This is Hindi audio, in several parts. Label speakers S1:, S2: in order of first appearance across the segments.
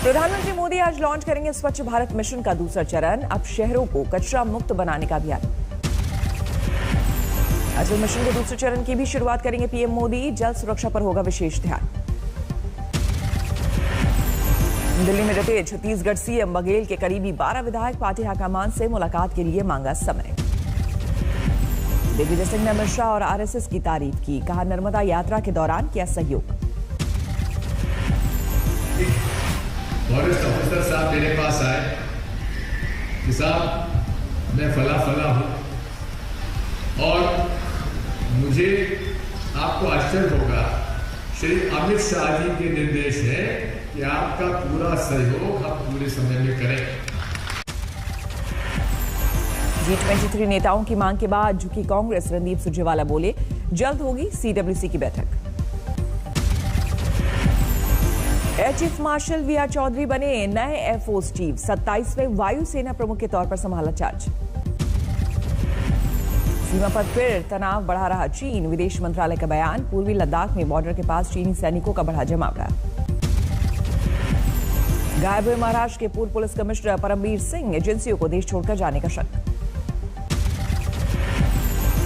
S1: प्रधानमंत्री मोदी आज लॉन्च करेंगे स्वच्छ भारत मिशन का दूसरा चरण। अब शहरों को कचरा मुक्त बनाने का अभियान। आज मिशन के दूसरे चरण की भी शुरुआत करेंगे पीएम मोदी। जल सुरक्षा पर होगा विशेष ध्यान। दिल्ली में रहते छत्तीसगढ़ सीएम बघेल के करीबी 12 विधायक पार्टी हाईकमान से मुलाकात के लिए मांगा समय। दिग्विजय सिंह ने अमित शाह और आरएसएस की तारीफ की, कहा नर्मदा यात्रा के दौरान किया सहयोग।
S2: फॉरेस्ट ऑफिसर साहब मेरे पास आए कि साहब मैं फला हूं और मुझे आपको आश्चर्य होगा, श्री अमित शाह जी के निर्देश है कि आपका पूरा सहयोग हम पूरे समय में करें।
S1: G23 नेताओं की मांग के बाद झुकी कांग्रेस। रणदीप सुरजेवाला बोले जल्द होगी सीडब्ल्यूसी की बैठक। Air chief marshal VR Chaudhary बने नए एयरफोर्स चीफ। 27वें वायुसेना प्रमुख के तौर पर संभाला चार्ज। सीमा पर फिर तनाव बढ़ा रहा चीन। विदेश मंत्रालय का बयान, पूर्वी लद्दाख में बॉर्डर के पास चीनी सैनिकों का बढ़ा जमावड़ा। गायब हुए महाराष्ट्र के पूर्व पुलिस कमिश्नर परमबीर सिंह। एजेंसियों को देश छोड़कर जाने का शक।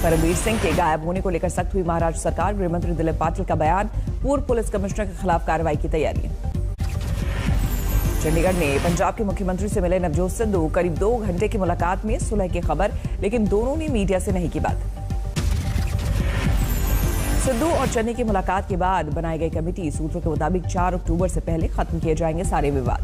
S1: परमबीर सिंह के गायब होने को लेकर सख्त हुई महाराष्ट्र सरकार। गृह मंत्री दिलीप पाटिल का बयान, पूर्व पुलिस कमिश्नर के खिलाफ कार्रवाई की तैयारी। चंडीगढ़ में पंजाब के मुख्यमंत्री से मिले नवजोत सिद्धू। करीब 2 घंटे की मुलाकात में सुलह की खबर, लेकिन दोनों ने मीडिया से नहीं की बात। सिद्धू और चन्नी की मुलाकात के बाद बनाई गई कमेटी। सूत्रों के मुताबिक 4 अक्टूबर से पहले खत्म किए जाएंगे सारे विवाद।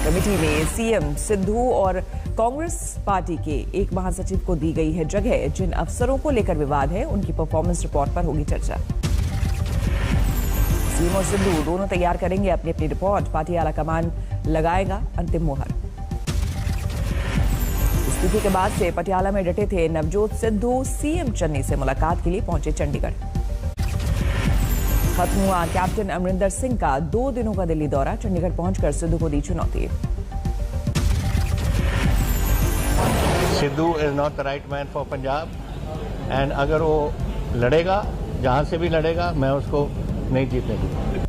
S1: कमेटी में सीएम, सिद्धू और कांग्रेस पार्टी के एक महासचिव को दी गई है जगह। जिन अफसरों को लेकर विवाद है उनकी परफॉर्मेंस रिपोर्ट पर होगी चर्चा। सीएम और सिद्धू दोनों तैयार करेंगे अपनी अपनी रिपोर्ट। पार्टी आलाकमान लगाएगा अंतिम मुहर। इस्तीफे के बाद से पटियाला में डटे थे नवजोत सिद्धू। सीएम चन्नी से मुलाकात के लिए पहुंचे चंडीगढ़। खत्म हुआ कैप्टन अमरिंदर सिंह का 2 दिनों का दिल्ली दौरा। चंडीगढ़ पहुंचकर सिद्धू को दी चुनौती।
S3: Sidhu is not the right man for Punjab and अगर वो लड़ेगा, जहां से भी लड़ेगा, मैं उसको नहीं जीतने दूंगा।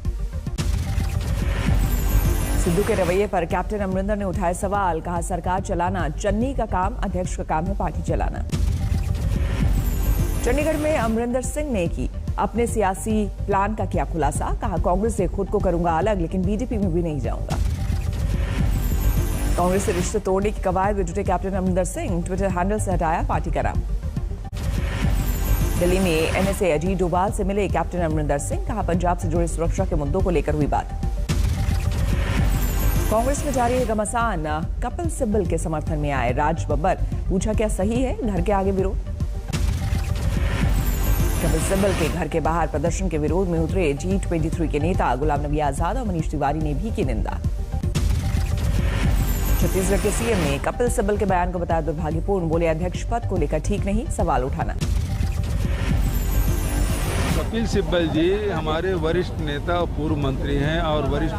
S1: सिद्धू के रवैये पर कैप्टन अमरिंदर ने उठाए सवाल। कहा सरकार चलाना चन्नी का काम, अध्यक्ष का काम है पार्टी चलाना। चंडीगढ़ में अमरिंदर सिंह ने की अपने सियासी प्लान का किया खुलासा। कहा कांग्रेस से खुद को करूंगा अलग, लेकिन बीजेपी में भी नहीं जाऊंगा। कांग्रेस से रिश्ते तोड़ने की कवायद में जुटे captain Amarinder Singh. Twitter handle से हटाया पार्टी का नाम। दिल्ली में एनएसए अजीत डोभाल से मिले कैप्टन अमरिंदर सिंह। कहा पंजाब से जुड़े सुरक्षा के मुद्दों को लेकर हुई बात। कांग्रेस में जारी है घमासान। कपिल सिब्बल के समर्थन में आए राज बब्बर। पूछा क्या सही है घर के आगे विरोध। कपिल सिब्बल के घर के बाहर प्रदर्शन के विरोध में उतरे G23 के नेता गुलाम नबी आजाद और मनीष तिवारी ने भी की निंदा। छत्तीसगढ़ के सीएम ने कपिल सिब्बल के बयान को बताया दुर्भाग्यपूर्ण। बोले अध्यक्ष पद को लेकर ठीक नहीं सवाल उठाना।
S4: कपिल सिब्बल जी हमारे वरिष्ठ नेता और पूर्व मंत्री हैं और वरिष्ठ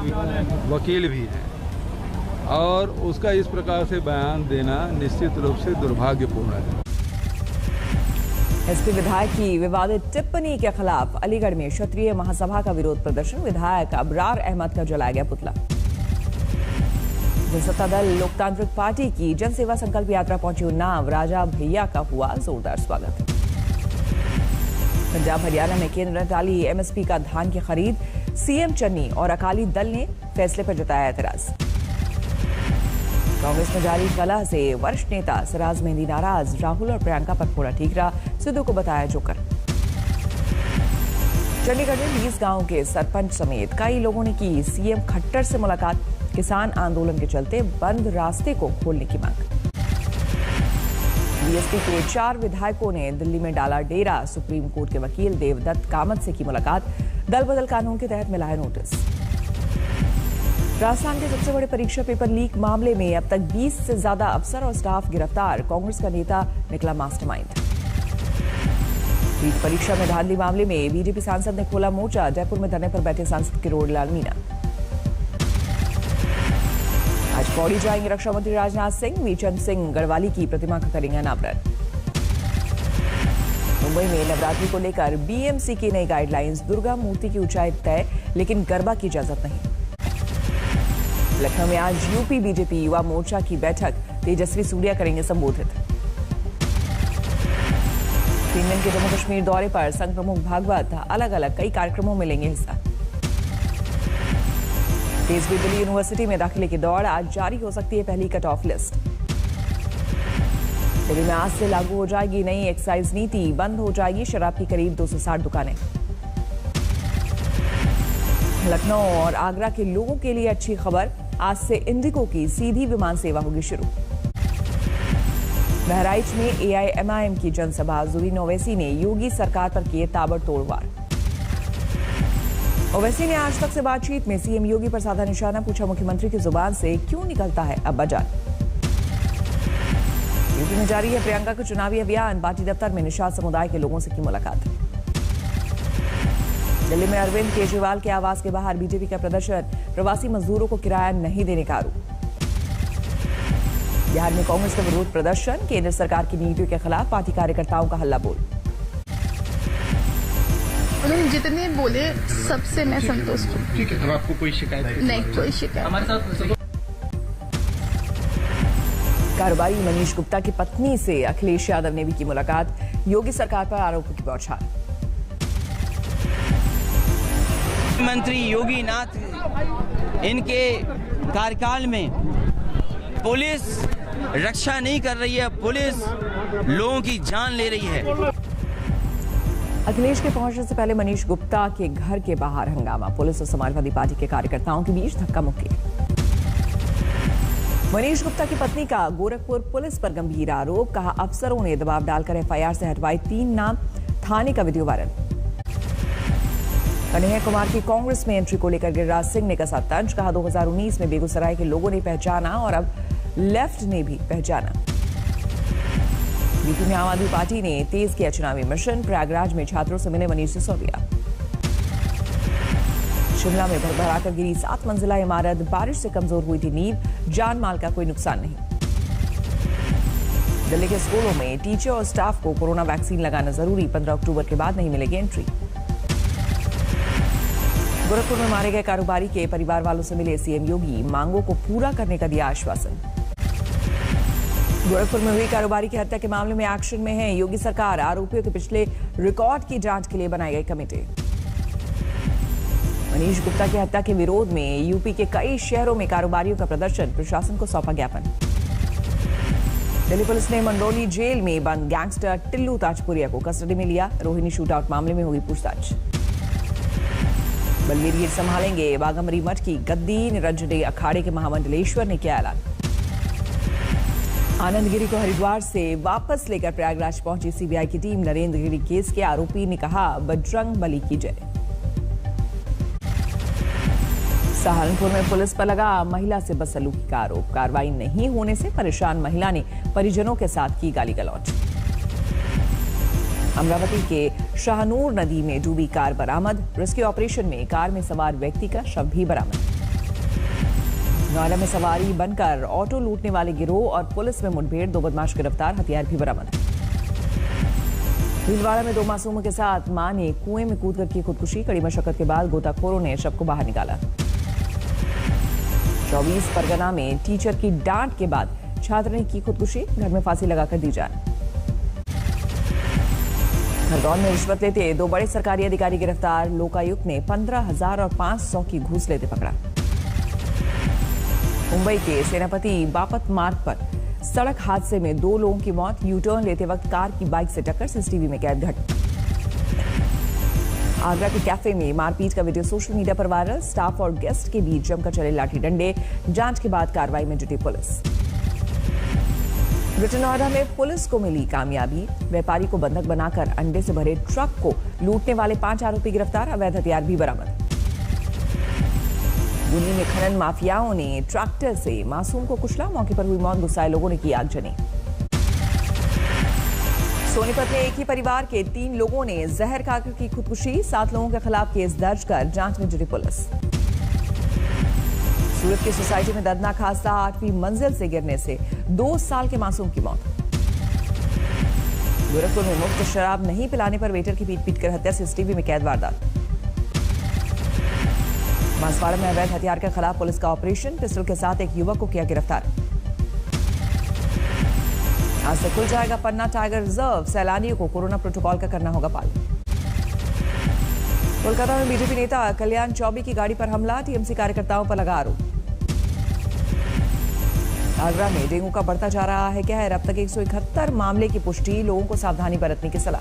S4: वकील भी हैं, और उसका इस प्रकार से बयान देना निश्चित रूप से दुर्भाग्यपूर्ण है।
S1: एसपी विधायक की विवादित टिप्पणी के खिलाफ अलीगढ़ में क्षत्रिय महासभा का विरोध प्रदर्शन। विधायक अबरार अहमद का जलाया गया पुतला। जनसत्ता दल लोकतांत्रिक पार्टी की जनसेवा संकल्प यात्रा पहुंची उन्नाव। राजा भैया का हुआ जोरदार स्वागत। पंजाब हरियाणा में केंद्र ने टाली एमएसपी का धान की खरीद। सीएम चन्नी और अकाली दल ने फैसले पर जताया एतराज। कांग्रेस में जारी कलह से वरिष्ठ नेता सिराज मेहंदी नाराज। राहुल और प्रियंका पर फोड़ा ठीकरा। सिद्धू को बताया जोकर। चंडीगढ़ में 20 गांवों के सरपंच समेत कई लोगों ने की सीएम खट्टर से मुलाकात। किसान आंदोलन के चलते बंद रास्ते को खोलने की मांग। बीएसपी के 4 विधायकों ने दिल्ली में डाला डेरा। सुप्रीम कोर्ट के वकील देवदत्त कामत से की मुलाकात। दल बदल कानून के तहत मिला है नोटिस। राजस्थान के सबसे बड़े परीक्षा पेपर लीक मामले में अब तक 20 से ज्यादा अफसर और स्टाफ गिरफ्तार। कांग्रेस का नेता निकला मास्टरमाइंड। नीट परीक्षा में धांधली मामले में बीजेपी सांसद ने खोला मोर्चा। जयपुर में धरने पर बैठे सांसद किरोड़ीलाल मीणा। आज पौड़ी जाएंगे रक्षा मंत्री राजनाथ सिंह। वीरचंद सिंह गढ़वाली की प्रतिमा का करेंगे अनावरण। मुंबई में नवरात्रि को लेकर बीएमसी की नई गाइडलाइंस, दुर्गा मूर्ति की ऊंचाई तय लेकिन गरबा की इजाजत नहीं। लखनऊ में आज यूपी बीजेपी युवा मोर्चा की बैठक, तेजस्वी सूर्या करेंगे संबोधित। 3 दिन के जम्मू कश्मीर दौरे पर संघ प्रमुख भागवत अलग अलग कई कार्यक्रमों में लेंगे हिस्सा। तेज हुई दिल्ली यूनिवर्सिटी में दाखिले की दौड़, आज जारी हो सकती है पहली कट ऑफ लिस्ट। दिल्ली में आज से लागू हो जाएगी नई एक्साइज नीति, बंद हो जाएगी शराब की करीब 260 दुकानें। लखनऊ और आगरा के लोगों के लिए अच्छी खबर, आज से इंडिगो की सीधी विमान सेवा होगी शुरू। बहराइच में एआईएमआईएम की जनसभा, जुबीन ओवैसी ने योगी सरकार पर किए ताबड़तोड़ वार। ओवैसी ने आज तक से बातचीत में सीएम योगी पर साधा निशाना, पूछा मुख्यमंत्री की जुबान से क्यों निकलता है अब बजान। यूपी में जारी है प्रियंका का चुनावी अभियान, पार्टी दफ्तर में निषाद समुदाय के लोगों से की मुलाकात। दिल्ली में अरविंद केजरीवाल के आवास के बाहर बीजेपी का प्रदर्शन, प्रवासी मजदूरों को किराया नहीं देने का आरोप। बिहार में कांग्रेस का विरोध प्रदर्शन, केंद्र सरकार की नीतियों के खिलाफ पार्टी कार्यकर्ताओं का हल्ला बोल।
S5: उन्होंने जितने बोले सबसे मैं संतुष्ट हूँ।
S6: ठीक है, अब आपको कोई शिकायत
S5: नहीं, कोई शिकायत
S6: हमारे साथ।
S1: कारोबारी मनीष गुप्ता की पत्नी से अखिलेश यादव ने भी की मुलाकात, योगी सरकार पर आरोपों की बौछार।
S7: मंत्री योगी नाथ, इनके कार्यकाल में पुलिस रक्षा नहीं कर रही है, पुलिस लोगों की जान ले रही है।
S1: अखिलेश के पहुंचने से पहले मनीष गुप्ता के घर के बाहर हंगामा, पुलिस और समाजवादी पार्टी के कार्यकर्ताओं के बीच धक्का मुक्की। मनीष गुप्ता की पत्नी का गोरखपुर पुलिस पर गंभीर आरोप, कहा अफसरों ने दबाव डालकर एफआईआर से हटवाए 3 नाम, थाने का वीडियो वायरल। कन्हैया कुमार की कांग्रेस में एंट्री को लेकर गिरिराज सिंह ने कसा तंज, कहा 2019 में बेगूसराय के लोगों ने पहचाना और अब लेफ्ट ने भी पहचाना। यूपी में आम आदमी पार्टी ने तेज किया चुनावी मिशन, प्रयागराज में छात्रों से मिले मनीष सिसोदिया। शिमला में भरभराकर गिरी 7 मंजिला इमारत, बारिश से कमजोर हुई थी नींव, जान माल का कोई नुकसान नहीं। दिल्ली के स्कूलों में टीचर और स्टाफ को कोरोना वैक्सीन लगाना जरूरी, 15 अक्टूबर के बाद नहीं मिलेगी एंट्री। गोरखपुर में मारे गए कारोबारी के परिवार वालों से मिले सीएम योगी, मांगों को पूरा करने का दिया आश्वासन। गोरखपुर में हुई कारोबारी की हत्या के मामले में एक्शन में है योगी सरकार, आरोपियों के पिछले रिकॉर्ड की जांच के लिए बनाई गई कमेटी। मनीष गुप्ता की हत्या के विरोध में यूपी के कई शहरों में कारोबारियों का प्रदर्शन, प्रशासन को सौंपा ज्ञापन। दिल्ली पुलिस ने मंडोली जेल में बंद गैंगस्टर टिल्लू ताजपुरिया को कस्टडी में लिया, रोहिणी शूटआउट मामले में होगी पूछताछ। बलवीर गिर संभालेंगे बाघमरी मठ की गद्दी, निरंजनी अखाड़े के महामंडलेश्वर ने किया ऐलान। आनंद गिरी को हरिद्वार से वापस लेकर प्रयागराज पहुंची सीबीआई की टीम, नरेंद्र गिरी केस के आरोपी ने कहा बजरंग बली की जय। सहारनपुर में पुलिस पर लगा महिला से बदसलूकी का आरोप, कार्रवाई नहीं होने से परेशान महिला ने परिजनों के साथ की गाली गलौज। अमरावती के शाहनूर नदी में डूबी कार बरामद, रेस्क्यू ऑपरेशन में कार में सवार व्यक्ति का शव भी बरामद। नोएडा में सवारी बनकर ऑटो लूटने वाले गिरोह और पुलिस में मुठभेड़, 2 बदमाश गिरफ्तार, हथियार भी बरामद। भीलवाड़ा में 2 मासूमों के साथ मां ने कुएं में कूदकर की खुदकुशी, कड़ी मशक्कत के बाद गोताखोरों ने शव को बाहर निकाला। 24 परगना में टीचर की डांट के बाद छात्र ने की खुदकुशी, घर में फांसी लगाकर दी जान। खरगोन में रिश्वत लेते 2 बड़े सरकारी अधिकारी गिरफ्तार, लोकायुक्त ने 15,000 और 500 की घूस लेते पकड़ा। मुंबई के सेनापति बापत मार्ग पर सड़क हादसे में 2 लोगों की मौत, यू टर्न लेते वक्त कार की बाइक से टक्कर, सीसीटीवी में कैद घटना। आगरा के कैफे में मारपीट का वीडियो सोशल मीडिया पर वायरल, स्टाफ और गेस्ट के बीच जमकर चले लाठी डंडे, जांच के बाद कार्रवाई में जुटी पुलिस। ग्रेटर नोएडा में पुलिस को मिली कामयाबी, व्यापारी को बंधक बनाकर अंडे से भरे ट्रक को लूटने वाले 5 आरोपी गिरफ्तार, अवैध हथियार भी बरामद। दिल्ली में खनन माफियाओं ने ट्रैक्टर से मासूम को कुचला, मौके पर हुई मौत, गुस्साए लोगों ने की आगजनी। सोनीपत में एक ही परिवार के 3 लोगों ने जहर खाकर की खुदकुशी, 7 लोगों के खिलाफ केस दर्ज कर जांच में जुटी पुलिस। सूरत की सोसाइटी में दर्दनाक हादसा, 8वीं मंजिल से गिरने से 2 साल के मासूम की मौत। गोरखपुर में मुफ्त शराब नहीं पिलाने पर वेटर की पीट कर हत्या, सीसीटीवी में कैद वारदात। बांसवाड़ा में अवैध हथियार के खिलाफ पुलिस का ऑपरेशन, पिस्टल के साथ एक युवक को किया गिरफ्तार। आज से खुल जाएगा पन्ना टाइगर रिजर्व, सैलानियों को कोरोना प्रोटोकॉल का करना होगा पालन। कोलकाता में बीजेपी नेता कल्याण चौबे की गाड़ी पर हमला, टीएमसी कार्यकर्ताओं पर लगा आरोप। आगरा में डेंगू का बढ़ता जा रहा है कहर, अब तक 171 मामले की पुष्टि, लोगों को सावधानी बरतने की सलाह।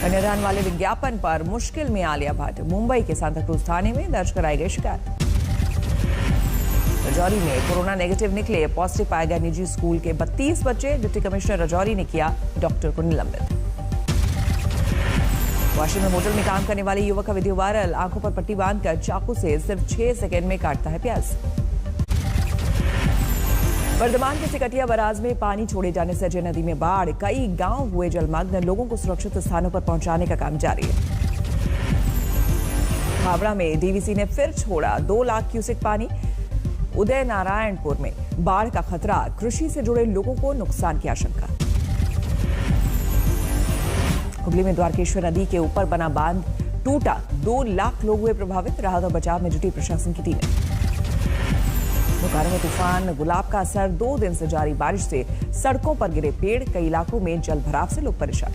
S1: कन्यादान वाले विज्ञापन पर मुश्किल में आलिया भट्ट, मुंबई के सांता क्रूज थाने में दर्ज कराई गई शिकायत। राजौरी में कोरोना नेगेटिव निकले, पॉजिटिव पाया गया निजी स्कूल के 32 बच्चे, डिप्टी कमिश्नर राजौरी ने किया डॉक्टर को निलंबित। वाशिंग में होटल में काम करने वाले युवक का वीडियो वायरल, आंखों पर पट्टी बांधकर चाकू से सिर्फ 6 सेकंड में काटता है प्याज। वर्धमान के सिकटिया बराज में पानी छोड़े जाने से अजय नदी में बाढ़, कई गांव हुए जलमग्न, लोगों को सुरक्षित स्थानों पर पहुंचाने का काम जारी है। हावड़ा में डीवीसी ने फिर छोड़ा 2 लाख क्यूसेक पानी, उदय नारायणपुर में बाढ़ का खतरा, कृषि से जुड़े लोगों को नुकसान की आशंका। हुगली में द्वारकेश्वर नदी के ऊपर बना बांध टूटा, 2 लाख लोग हुए प्रभावित, राहत और बचाव में जुटी प्रशासन की टीमें। बोकारो में तूफान गुलाब का असर, 2 दिन से जारी बारिश से सड़कों पर गिरे पेड़, कई इलाकों में जल भराव से लोग परेशान।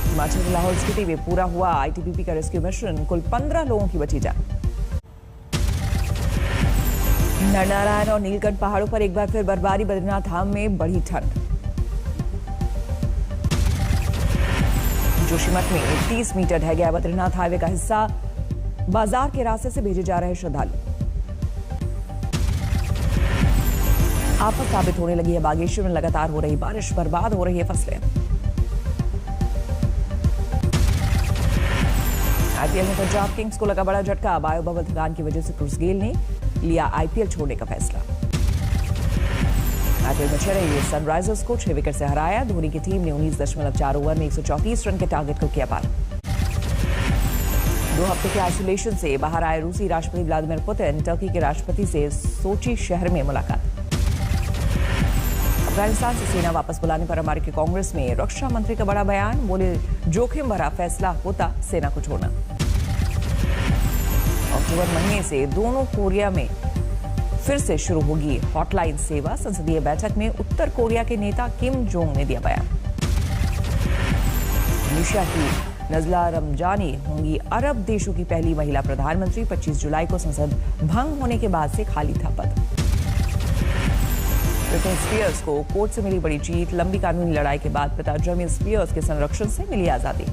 S1: हिमाचल के लाहौल स्पीति में पूरा हुआ आईटीबीपी का रेस्क्यू मिशन, कुल 15 लोगों की बची जान। नरनारायण और नीलकंठ पहाड़ों पर एक बार फिर बर्फबारी, बद्रीनाथ धाम में बढ़ी ठंड। जोशीमठ में 30 मीटर ढह गया बद्रीनाथ हाईवे का हिस्सा, बाजार के रास्ते से भेजे जा रहे श्रद्धालु। आफत साबित होने लगी है बागेश्वर में लगातार हो रही बारिश, बर्बाद हो रही है फसलें। आईपीएल में पंजाब किंग्स को लगा बड़ा झटका, बायो बबल थकान की वजह से क्रिस गेल ने लिया आईपीएल छोड़ने का फैसला। आईपीएल में चेन्नई सनराइजर्स को 6 विकेट से हराया, धोनी की टीम ने 19.4 ओवर में 134 रन के टारगेट को किया पार। 2 हफ्ते के आइसोलेशन से बाहर आए रूसी राष्ट्रपति व्लादिमीर पुतिन, टर्की के राष्ट्रपति से सोची शहर में मुलाकात। अफगानिस्तान से सेना वापस बुलाने पर अमेरिकी कांग्रेस में रक्षा मंत्री का बड़ा बयान, बोले जोखिम भरा फैसला होता सेना को छोड़ना। अक्टूबर महीने से दोनों कोरिया में फिर से शुरू होगी हॉटलाइन सेवा, संसदीय बैठक में उत्तर कोरिया के नेता किम जोंग ने दिया बयान। ट्यूनीशिया की नजला रमजानी होंगी अरब देशों की पहली महिला प्रधानमंत्री, 25 जुलाई को संसद भंग होने के बाद से खाली था पद। ब्रिटनी स्पीयर्स को कोर्ट से मिली बड़ी जीत, लंबी कानूनी लड़ाई के बाद पिता जेमी स्पीयर्स के संरक्षण से मिली आजादी।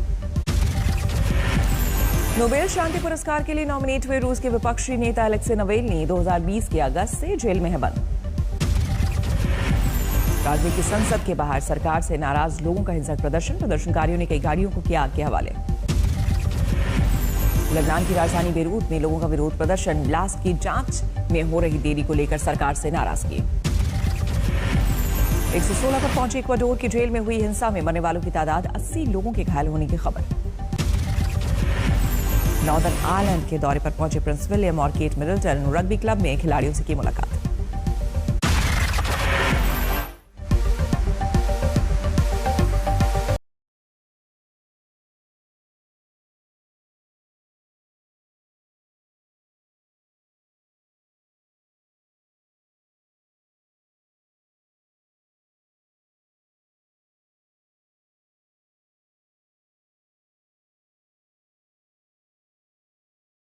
S1: नोबेल शांति पुरस्कार के लिए नॉमिनेट हुए रूस के विपक्षी नेता अलेक्सी नावल्नी 2020 के अगस्त से जेल में है बंद। राज्य की संसद के बाहर सरकार से नाराज लोगों का हिंसक प्रदर्शन, प्रदर्शनकारियों ने कई गाड़ियों को किया आग के हवाले। लेबनान की राजधानी बेरूत में लोगों का विरोध प्रदर्शन, ब्लास्ट की जांच में हो रही देरी को लेकर सरकार से नाराजगी। 116 तक पहुंची इक्वाडोर की जेल में हुई हिंसा में मरने वालों की तादाद 80 लोगों के घायल होने की खबर। नॉर्दर्न आयरलैंड के दौरे पर पहुंचे प्रिंस विलियम और केट मिडलटन, रग्बी क्लब में खिलाड़ियों से की मुलाकात।